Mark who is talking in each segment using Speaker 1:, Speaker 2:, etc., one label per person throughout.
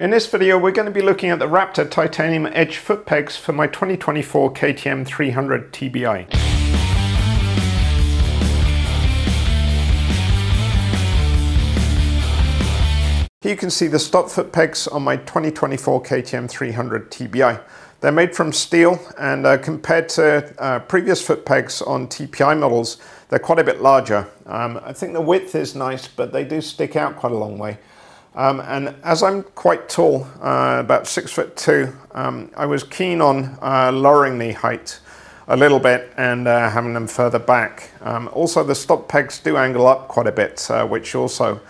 Speaker 1: In this video we're going to be looking at the Raptor titanium edge foot pegs for my 2024 KTM 300 TBI. Here you can see the stock foot pegs on my 2024 KTM 300 TBI. They're made from steel and compared to previous foot pegs on TPI models, they're quite a bit larger. I think the width is nice, but they do stick out quite a long way. And as I'm quite tall, about 6'2", I was keen on lowering the height a little bit and having them further back. Also the stock pegs do angle up quite a bit, which also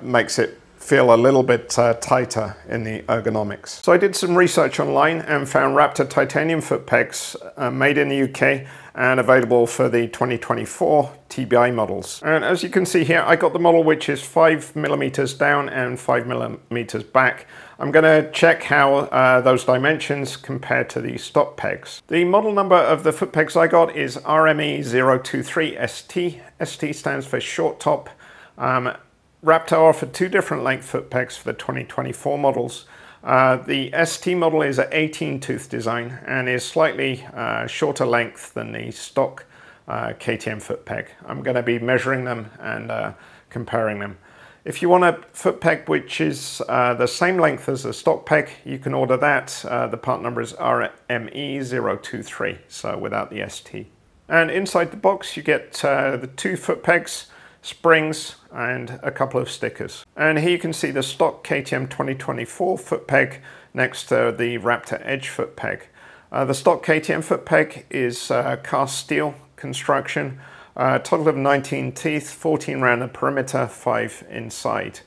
Speaker 1: makes it feel a little bit tighter in the ergonomics. So I did some research online and found Raptor titanium foot pegs made in the UK and available for the 2024 TBI models. And as you can see here, I got the model which is 5mm down and 5mm back. I'm going to check how those dimensions compare to the stock pegs. The model number of the foot pegs I got is RME023ST. ST stands for short top. Raptor offered two different length foot pegs for the 2024 models. The ST model is an 18 tooth design and is slightly shorter length than the stock KTM foot peg. I'm going to be measuring them and comparing them. If you want a foot peg which is the same length as the stock peg, you can order that. The part number is RME023, so without the ST. And inside the box you get the two foot pegs, springs and a couple of stickers. And here you can see the stock KTM 2024 foot peg next to the Raptor Edge foot peg. The stock KTM foot peg is cast steel construction, total of 19 teeth, 14 around the perimeter, 5 inside.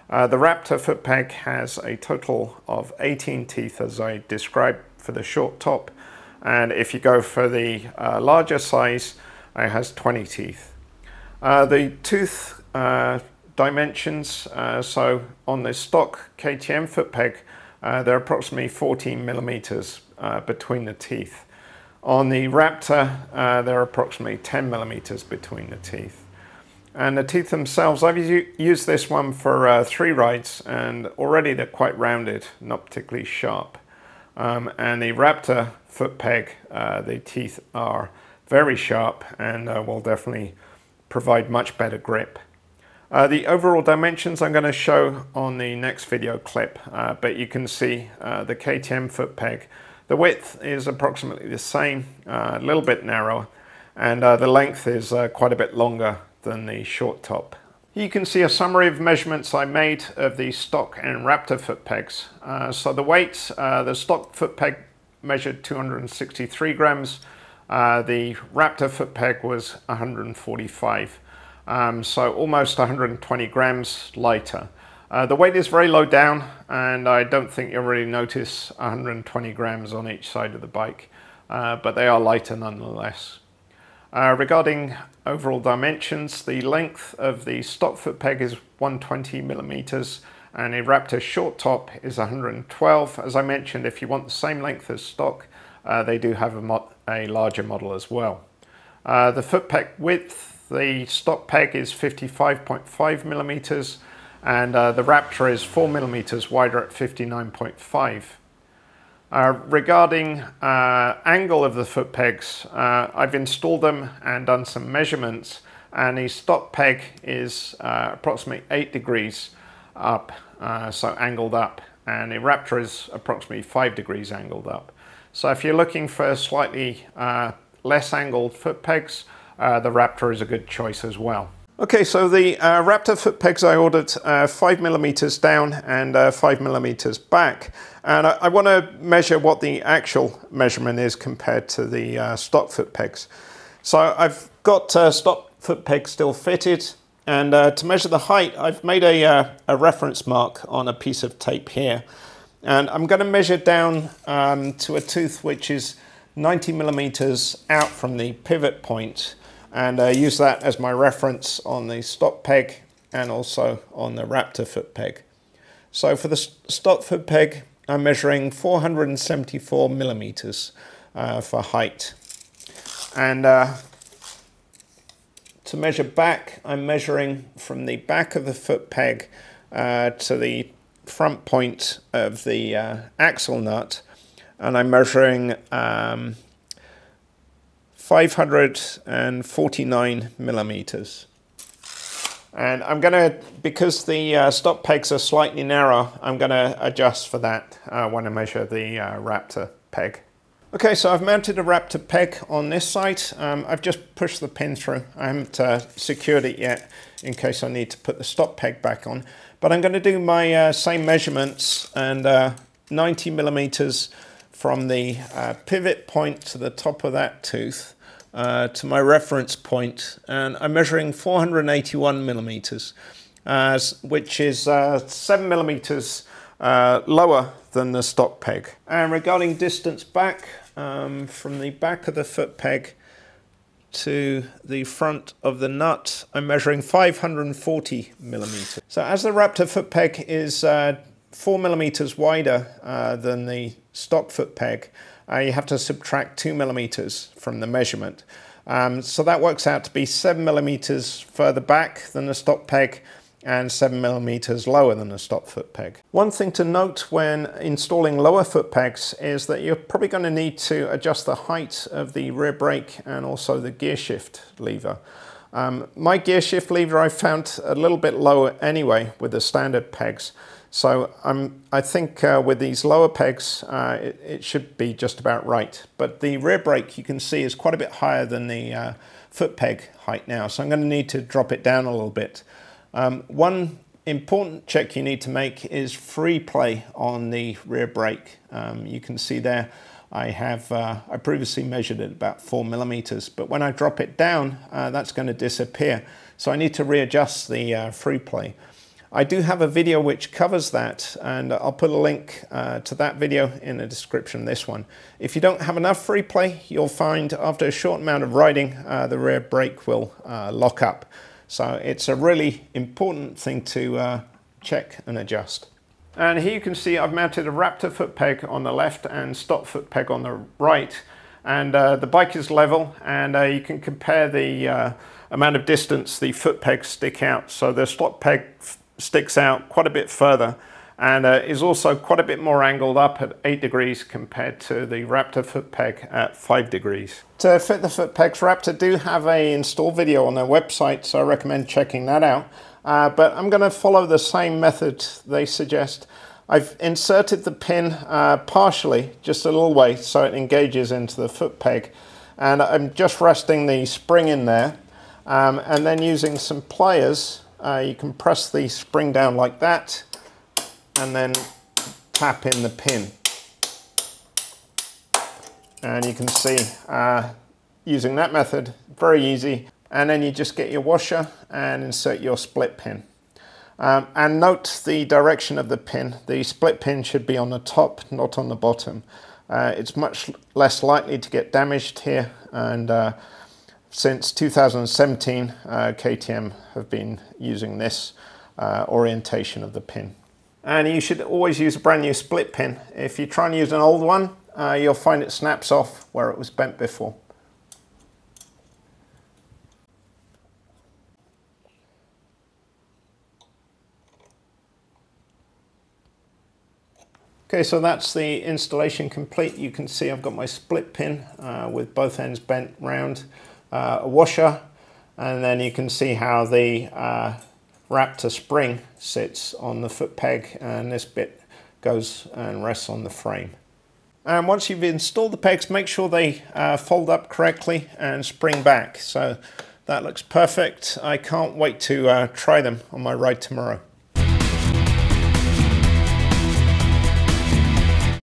Speaker 1: The Raptor foot peg has a total of 18 teeth as I described for the short top, and if you go for the larger size, it has 20 teeth. The tooth dimensions, so on the stock KTM foot peg, they're approximately 14mm between the teeth. On the Raptor, they're approximately 10mm between the teeth. And the teeth themselves, I've used this one for 3 rides, and already they're quite rounded, not particularly sharp. And the Raptor foot peg, the teeth are very sharp and will definitely provide much better grip. The overall dimensions I'm going to show on the next video clip, but you can see the KTM foot peg. The width is approximately the same, a little bit narrower, and the length is quite a bit longer than the short top. You can see a summary of measurements I made of the stock and Raptor foot pegs. So the weight, the stock foot peg measured 263 grams. The Raptor foot peg was 145, so almost 120 grams lighter. The weight is very low down, and I don't think you'll really notice 120 grams on each side of the bike, but they are lighter nonetheless. Regarding overall dimensions, the length of the stock foot peg is 120mm, and a Raptor short top is 112. As I mentioned, if you want the same length as stock, they do have a larger model as well. The foot peg width, the stock peg is 55.5mm, and the Raptor is 4mm wider at 59.5. Regarding angle of the foot pegs, I've installed them and done some measurements, and the stock peg is approximately 8 degrees up, so angled up, and the Raptor is approximately 5 degrees angled up. So if you're looking for slightly less angled foot pegs, the Raptor is a good choice as well. Okay, so the Raptor foot pegs I ordered 5mm down and 5mm back, and I want to measure what the actual measurement is compared to the stock foot pegs. So I've got stock foot pegs still fitted, and to measure the height I've made a reference mark on a piece of tape here. And I'm going to measure down to a tooth which is 90mm out from the pivot point, and use that as my reference on the stock peg and also on the Raptor foot peg. So for the stock foot peg, I'm measuring 474mm for height. And to measure back, I'm measuring from the back of the foot peg to the front point of the axle nut, and I'm measuring 549 millimeters. And I'm going to, because the stop pegs are slightly narrow, I'm going to adjust for that when I measure the Raptor peg. Okay, so I've mounted a Raptor peg on this side. I've just pushed the pin through. I haven't secured it yet in case I need to put the stop peg back on. But I'm going to do my same measurements, and 90 millimeters from the pivot point to the top of that tooth to my reference point, and I'm measuring 481 millimeters, which is 7 millimeters lower than the stock peg. And regarding distance back, from the back of the foot peg to the front of the nut, I'm measuring 540 millimeters. So as the Raptor foot peg is 4 millimeters wider than the stock foot peg, you have to subtract 2 millimeters from the measurement. So that works out to be 7 millimeters further back than the stock peg and 7 millimeters lower than the stock foot peg. One thing to note when installing lower foot pegs is that you're probably going to need to adjust the height of the rear brake and also the gear shift lever. My gear shift lever I found a little bit lower anyway with the standard pegs. So I think with these lower pegs, it should be just about right. But the rear brake, you can see, is quite a bit higher than the foot peg height now. So I'm going to need to drop it down a little bit. One important check you need to make is free play on the rear brake. You can see there I previously measured it about 4 millimeters, but when I drop it down, that's going to disappear. So I need to readjust the free play. I do have a video which covers that, and I'll put a link to that video in the description of this one. If you don't have enough free play, you'll find after a short amount of riding, the rear brake will lock up. So it's a really important thing to check and adjust. And here you can see I've mounted a Raptor foot peg on the left and stock foot peg on the right. And the bike is level, and you can compare the amount of distance the foot pegs stick out. So the stock peg sticks out quite a bit further, and is also quite a bit more angled up at 8 degrees compared to the Raptor foot peg at 5 degrees. To fit the foot pegs, Raptor do have an install video on their website, so I recommend checking that out. But I'm going to follow the same method they suggest. I've inserted the pin partially, just a little way, so it engages into the foot peg, and I'm just resting the spring in there, and then using some pliers, you can press the spring down like that, and then tap in the pin. And you can see, using that method, very easy. And then you just get your washer and insert your split pin. And note the direction of the pin. The split pin should be on the top, not on the bottom. It's much less likely to get damaged here, and since 2017, KTM have been using this orientation of the pin. And you should always use a brand new split pin. If you try and use an old one, you'll find it snaps off where it was bent before. Okay, so that's the installation complete. You can see I've got my split pin with both ends bent round, a washer, and then you can see how the Raptor spring sits on the foot peg, and this bit goes and rests on the frame. And once you've installed the pegs, make sure they fold up correctly and spring back. So that looks perfect. I can't wait to try them on my ride tomorrow.